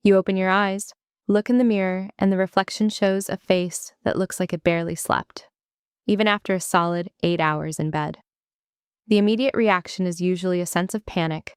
You open your eyes, look in the mirror, and the reflection shows a face that looks like it barely slept, even after a solid 8 hours in bed. The immediate reaction is usually a sense of panic,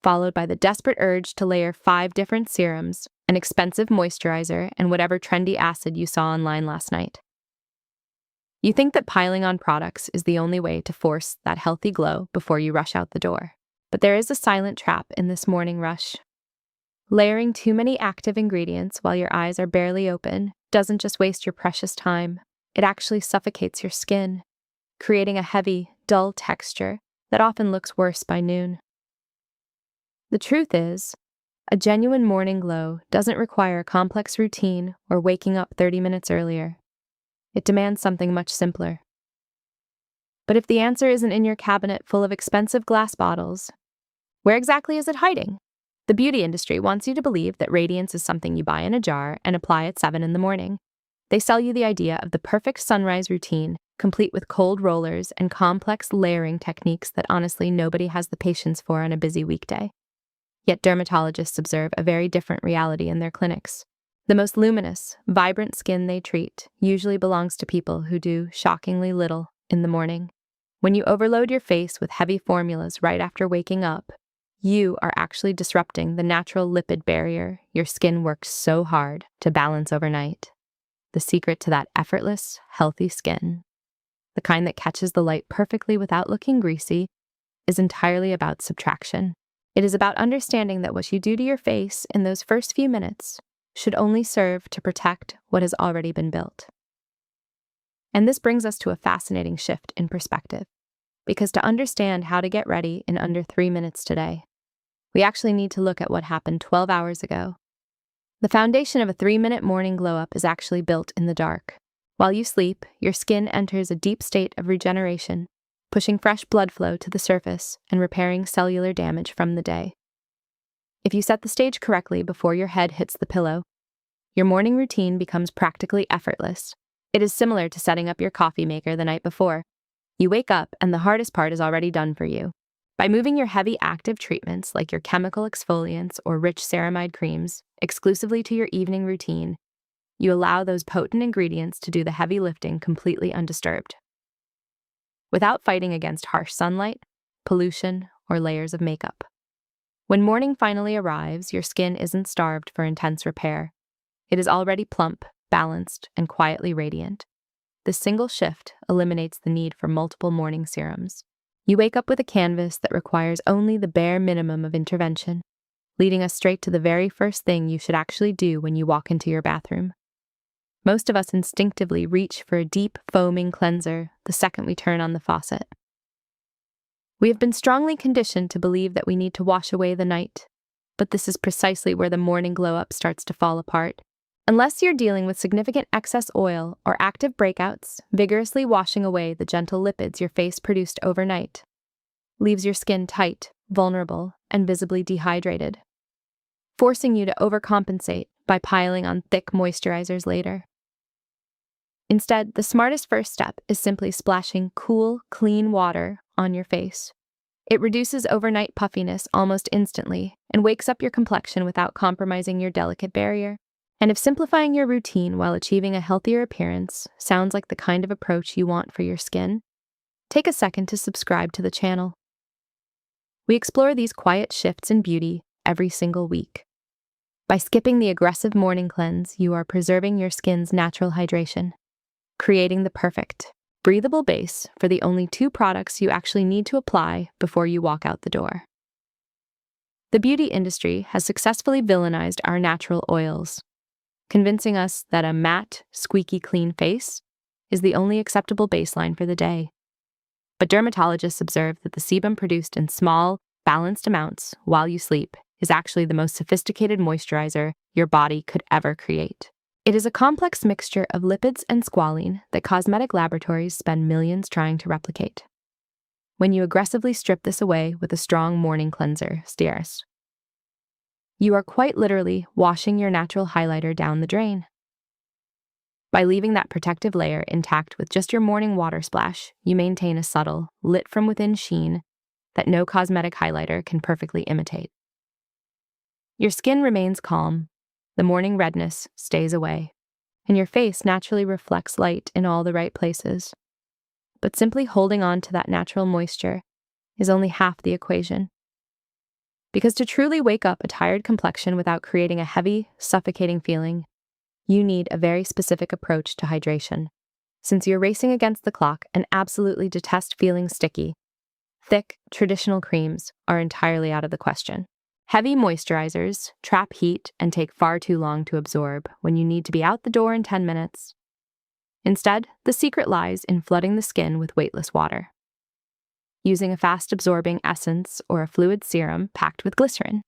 followed by the desperate urge to layer 5 different serums, an expensive moisturizer, and whatever trendy acid you saw online last night. You think that piling on products is the only way to force that healthy glow before you rush out the door. But there is a silent trap in this morning rush. Layering too many active ingredients while your eyes are barely open doesn't just waste your precious time, it actually suffocates your skin, creating a heavy, dull texture that often looks worse by noon. The truth is, a genuine morning glow doesn't require a complex routine or waking up 30 minutes earlier. It demands something much simpler. But if the answer isn't in your cabinet full of expensive glass bottles, where exactly is it hiding? The beauty industry wants you to believe that radiance is something you buy in a jar and apply at 7 in the morning. They sell you the idea of the perfect sunrise routine, complete with cold rollers and complex layering techniques that honestly nobody has the patience for on a busy weekday. Yet dermatologists observe a very different reality in their clinics. The most luminous, vibrant skin they treat usually belongs to people who do shockingly little in the morning. When you overload your face with heavy formulas right after waking up, you are actually disrupting the natural lipid barrier your skin works so hard to balance overnight. The secret to that effortless, healthy skin, the kind that catches the light perfectly without looking greasy, is entirely about subtraction. It is about understanding that what you do to your face in those first few minutes should only serve to protect what has already been built. And this brings us to a fascinating shift in perspective, because to understand how to get ready in under 3 minutes today, we actually need to look at what happened 12 hours ago. The foundation of a 3-minute morning glow-up is actually built in the dark. While you sleep, your skin enters a deep state of regeneration, pushing fresh blood flow to the surface and repairing cellular damage from the day. If you set the stage correctly before your head hits the pillow, your morning routine becomes practically effortless. It is similar to setting up your coffee maker the night before. You wake up and the hardest part is already done for you. By moving your heavy active treatments like your chemical exfoliants or rich ceramide creams exclusively to your evening routine, you allow those potent ingredients to do the heavy lifting completely undisturbed, without fighting against harsh sunlight, pollution, or layers of makeup. When morning finally arrives, your skin isn't starved for intense repair. It is already plump, balanced, and quietly radiant. This single shift eliminates the need for multiple morning serums. You wake up with a canvas that requires only the bare minimum of intervention, leading us straight to the very first thing you should actually do when you walk into your bathroom. Most of us instinctively reach for a deep, foaming cleanser the second we turn on the faucet. We have been strongly conditioned to believe that we need to wash away the night, but this is precisely where the morning glow-up starts to fall apart. Unless you're dealing with significant excess oil or active breakouts, vigorously washing away the gentle lipids your face produced overnight leaves your skin tight, vulnerable, and visibly dehydrated, forcing you to overcompensate by piling on thick moisturizers later. Instead, the smartest first step is simply splashing cool, clean water on your face. It reduces overnight puffiness almost instantly and wakes up your complexion without compromising your delicate barrier. And if simplifying your routine while achieving a healthier appearance sounds like the kind of approach you want for your skin, take a second to subscribe to the channel. We explore these quiet shifts in beauty every single week. By skipping the aggressive morning cleanse, you are preserving your skin's natural hydration, creating the perfect, breathable base for the only 2 products you actually need to apply before you walk out the door. The beauty industry has successfully villainized our natural oils, convincing us that a matte, squeaky clean face is the only acceptable baseline for the day. But dermatologists observe that the sebum produced in small, balanced amounts while you sleep is actually the most sophisticated moisturizer your body could ever create. It is a complex mixture of lipids and squalene that cosmetic laboratories spend millions trying to replicate. When you aggressively strip this away with a strong morning cleanser, Stieris, you are quite literally washing your natural highlighter down the drain. By leaving that protective layer intact with just your morning water splash, you maintain a subtle, lit-from-within sheen that no cosmetic highlighter can perfectly imitate. Your skin remains calm, the morning redness stays away, and your face naturally reflects light in all the right places. But simply holding on to that natural moisture is only half the equation. Because to truly wake up a tired complexion without creating a heavy, suffocating feeling, you need a very specific approach to hydration. Since you're racing against the clock and absolutely detest feeling sticky, thick, traditional creams are entirely out of the question. Heavy moisturizers trap heat and take far too long to absorb when you need to be out the door in 10 minutes. Instead, the secret lies in flooding the skin with weightless water, using a fast-absorbing essence or a fluid serum packed with glycerin.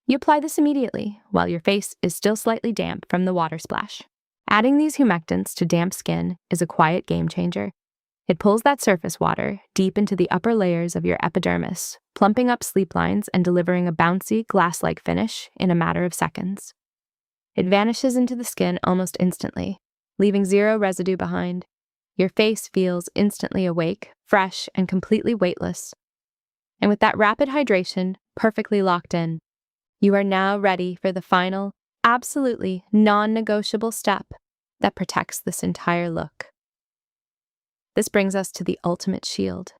You apply this immediately while your face is still slightly damp from the water splash. Adding these humectants to damp skin is a quiet game changer. It pulls that surface water deep into the upper layers of your epidermis, plumping up sleep lines and delivering a bouncy, glass-like finish in a matter of seconds. It vanishes into the skin almost instantly, leaving zero residue behind. Your face feels instantly awake, fresh, and completely weightless. And with that rapid hydration perfectly locked in, you are now ready for the final, absolutely non-negotiable step that protects this entire look. This brings us to the ultimate shield,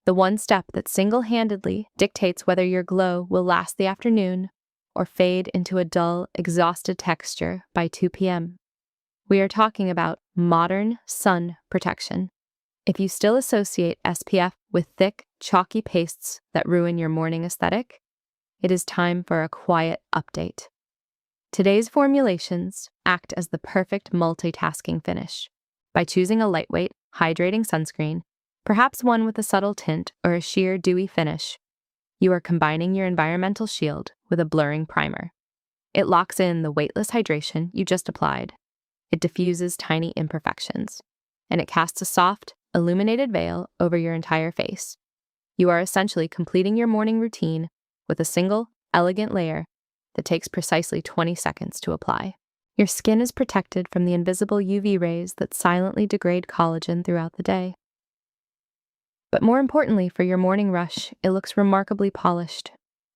the one step that single-handedly dictates whether your glow will last the afternoon or fade into a dull, exhausted texture by 2 p.m. We are talking about modern sun protection. If you still associate SPF with thick, chalky pastes that ruin your morning aesthetic, it is time for a quiet update. Today's formulations act as the perfect multitasking finish. By choosing a lightweight, hydrating sunscreen, perhaps one with a subtle tint or a sheer dewy finish, you are combining your environmental shield with a blurring primer. It locks in the weightless hydration you just applied. It diffuses tiny imperfections, and it casts a soft, illuminated veil over your entire face. You are essentially completing your morning routine with a single, elegant layer that takes precisely 20 seconds to apply. Your skin is protected from the invisible UV rays that silently degrade collagen throughout the day. But more importantly, for your morning rush, it looks remarkably polished.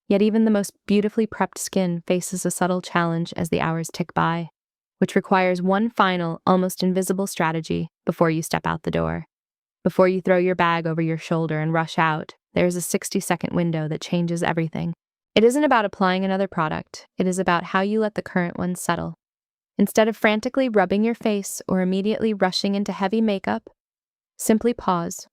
Yet even the most beautifully prepped skin faces a subtle challenge as the hours tick by, which requires one final, almost invisible strategy before you step out the door. Before you throw your bag over your shoulder and rush out, there is a 60-second window that changes everything. It isn't about applying another product, it is about how you let the current one settle. Instead of frantically rubbing your face or immediately rushing into heavy makeup, simply pause.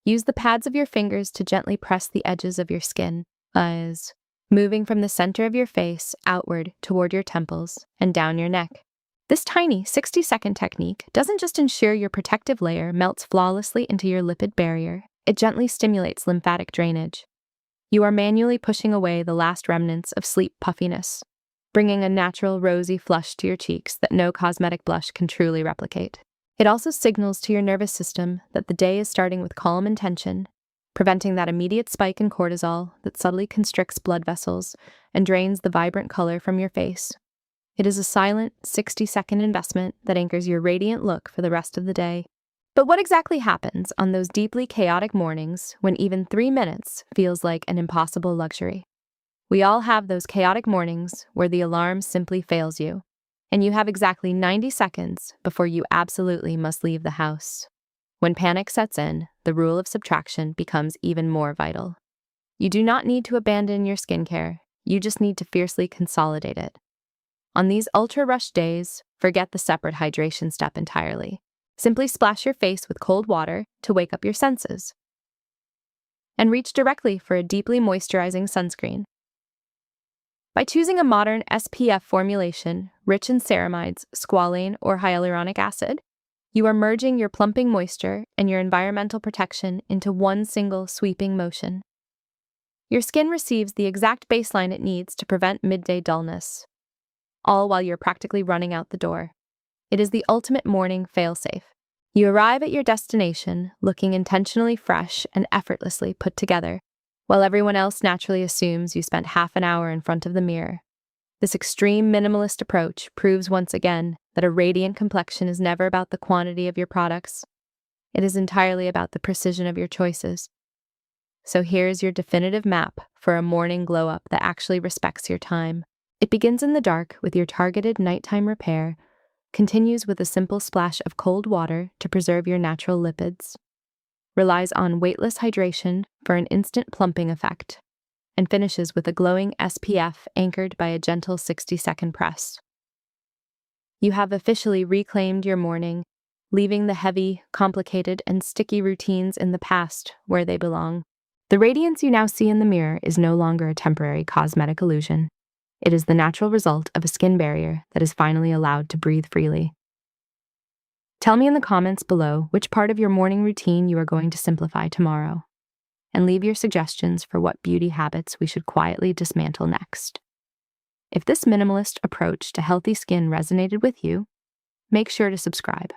Use the pads of your fingers to gently press the edges of your skin, as moving from the center of your face outward toward your temples and down your neck. This tiny 60-second technique doesn't just ensure your protective layer melts flawlessly into your lipid barrier, it gently stimulates lymphatic drainage. You are manually pushing away the last remnants of sleep puffiness, bringing a natural rosy flush to your cheeks that no cosmetic blush can truly replicate. It also signals to your nervous system that the day is starting with calm intention, preventing that immediate spike in cortisol that subtly constricts blood vessels and drains the vibrant color from your face. It is a silent, 60-second investment that anchors your radiant look for the rest of the day. But what exactly happens on those deeply chaotic mornings when even 3 minutes feels like an impossible luxury? We all have those chaotic mornings where the alarm simply fails you, and you have exactly 90 seconds before you absolutely must leave the house. When panic sets in, the rule of subtraction becomes even more vital. You do not need to abandon your skincare, you just need to fiercely consolidate it. On these ultra-rush days, forget the separate hydration step entirely. Simply splash your face with cold water to wake up your senses. And reach directly for a deeply moisturizing sunscreen. By choosing a modern SPF formulation rich in ceramides, squalane, or hyaluronic acid, you are merging your plumping moisture and your environmental protection into one single sweeping motion. Your skin receives the exact baseline it needs to prevent midday dullness, all while you're practically running out the door. It is the ultimate morning failsafe. You arrive at your destination looking intentionally fresh and effortlessly put together, while everyone else naturally assumes you spent half an hour in front of the mirror. This extreme minimalist approach proves once again that a radiant complexion is never about the quantity of your products. It is entirely about the precision of your choices. So here's your definitive map for a morning glow up that actually respects your time. It begins in the dark with your targeted nighttime repair, continues with a simple splash of cold water to preserve your natural lipids, relies on weightless hydration for an instant plumping effect, and finishes with a glowing SPF anchored by a gentle 60-second press. You have officially reclaimed your morning, leaving the heavy, complicated, and sticky routines in the past where they belong. The radiance you now see in the mirror is no longer a temporary cosmetic illusion. It is the natural result of a skin barrier that is finally allowed to breathe freely. Tell me in the comments below which part of your morning routine you are going to simplify tomorrow, and leave your suggestions for what beauty habits we should quietly dismantle next. If this minimalist approach to healthy skin resonated with you, make sure to subscribe.